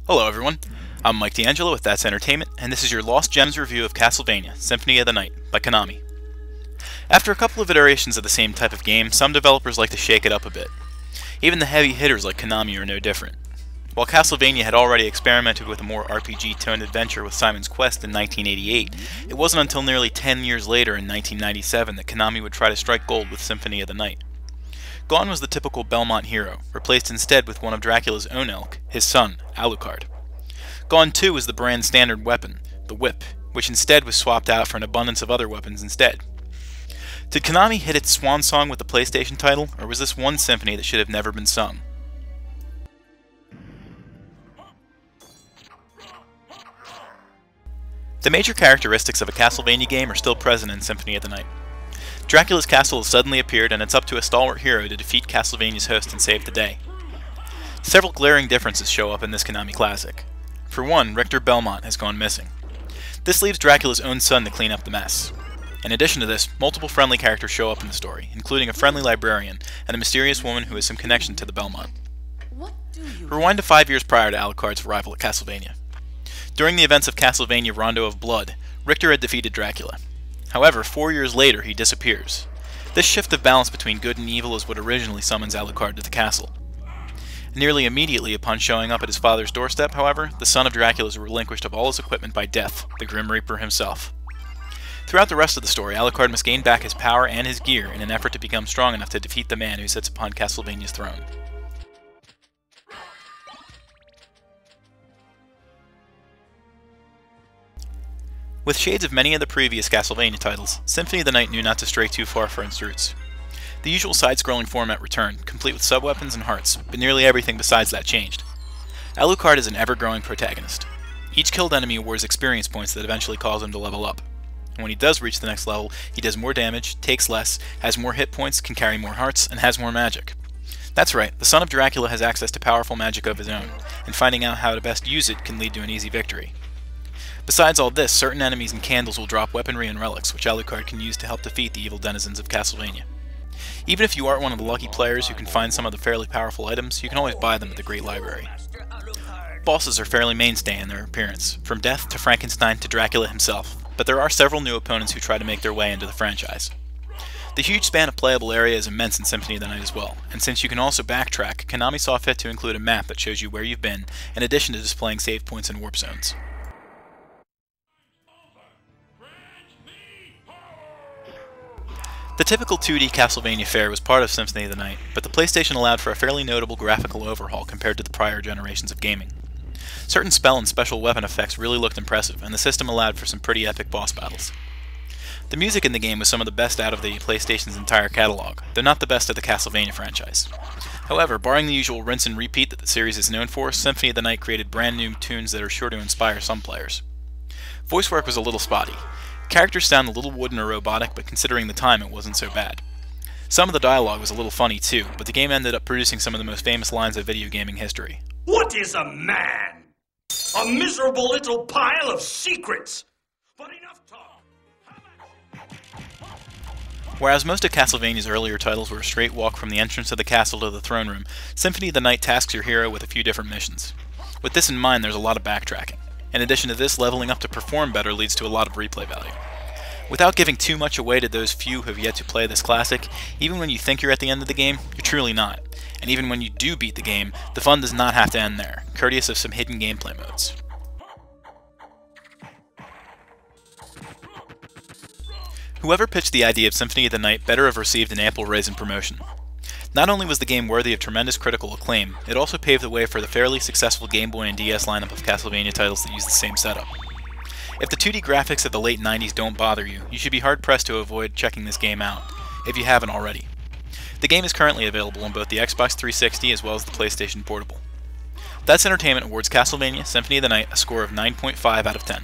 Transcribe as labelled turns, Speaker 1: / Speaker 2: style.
Speaker 1: Hello everyone, I'm Mike DeAngelo with That's Entertainment, and this is your Lost Gems review of Castlevania, Symphony of the Night, by Konami. After a couple of iterations of the same type of game, some developers like to shake it up a bit. Even the heavy hitters like Konami are no different. While Castlevania had already experimented with a more RPG-toned adventure with Simon's Quest in 1988, it wasn't until nearly 10 years later in 1997 that Konami would try to strike gold with Symphony of the Night. Gone was the typical Belmont hero, replaced instead with one of Dracula's own ilk, his son, Alucard. Gone too was the brand's standard weapon, the whip, which instead was swapped out for an abundance of other weapons instead. Did Konami hit its swan song with the PlayStation title, or was this one symphony that should have never been sung? The major characteristics of a Castlevania game are still present in Symphony of the Night. Dracula's castle has suddenly appeared, and it's up to a stalwart hero to defeat Castlevania's host and save the day. Several glaring differences show up in this Konami classic. For one, Richter Belmont has gone missing. This leaves Dracula's own son to clean up the mess. In addition to this, multiple friendly characters show up in the story, including a friendly librarian and a mysterious woman who has some connection to the Belmont. Rewind to 5 years prior to Alucard's arrival at Castlevania. During the events of Castlevania Rondo of Blood, Richter had defeated Dracula. However, 4 years later, he disappears. This shift of balance between good and evil is what originally summons Alucard to the castle. Nearly immediately upon showing up at his father's doorstep, however, the son of Dracula is relinquished of all his equipment by Death, the Grim Reaper himself. Throughout the rest of the story, Alucard must gain back his power and his gear in an effort to become strong enough to defeat the man who sits upon Castlevania's throne. With shades of many of the previous Castlevania titles, Symphony of the Night knew not to stray too far from its roots. The usual side-scrolling format returned, complete with sub-weapons and hearts, but nearly everything besides that changed. Alucard is an ever-growing protagonist. Each killed enemy awards experience points that eventually cause him to level up. And when he does reach the next level, he does more damage, takes less, has more hit points, can carry more hearts, and has more magic. That's right, the son of Dracula has access to powerful magic of his own, and finding out how to best use it can lead to an easy victory. Besides all this, certain enemies and candles will drop weaponry and relics, which Alucard can use to help defeat the evil denizens of Castlevania. Even if you aren't one of the lucky players who can find some of the fairly powerful items, you can always buy them at the Great Library. Bosses are fairly mainstay in their appearance, from Death to Frankenstein to Dracula himself, but there are several new opponents who try to make their way into the franchise. The huge span of playable area is immense in Symphony of the Night as well, and since you can also backtrack, Konami saw fit to include a map that shows you where you've been, in addition to displaying save points and warp zones. The typical 2D Castlevania fare was part of Symphony of the Night, but the PlayStation allowed for a fairly notable graphical overhaul compared to the prior generations of gaming. Certain spell and special weapon effects really looked impressive, and the system allowed for some pretty epic boss battles. The music in the game was some of the best out of the PlayStation's entire catalog, though not the best of the Castlevania franchise. However, barring the usual rinse and repeat that the series is known for, Symphony of the Night created brand new tunes that are sure to inspire some players. Voice work was a little spotty. Characters sound a little wooden or robotic, but considering the time, it wasn't so bad. Some of the dialogue was a little funny too, but the game ended up producing some of the most famous lines of video gaming history.
Speaker 2: What is a man? A miserable little pile of secrets! But enough talk!
Speaker 1: Whereas most of Castlevania's earlier titles were a straight walk from the entrance of the castle to the throne room, Symphony of the Night tasks your hero with a few different missions. With this in mind, there's a lot of backtracking. In addition to this, leveling up to perform better leads to a lot of replay value. Without giving too much away to those few who have yet to play this classic, even when you think you're at the end of the game, you're truly not. And even when you do beat the game, the fun does not have to end there, courteous of some hidden gameplay modes. Whoever pitched the idea of Symphony of the Night better have received an ample raise in promotion. Not only was the game worthy of tremendous critical acclaim, it also paved the way for the fairly successful Game Boy and DS lineup of Castlevania titles that use the same setup. If the 2D graphics of the late 90s don't bother you, you should be hard-pressed to avoid checking this game out, if you haven't already. The game is currently available on both the Xbox 360 as well as the PlayStation Portable. That's Entertainment awards Castlevania Symphony of the Night a score of 9.5 out of 10.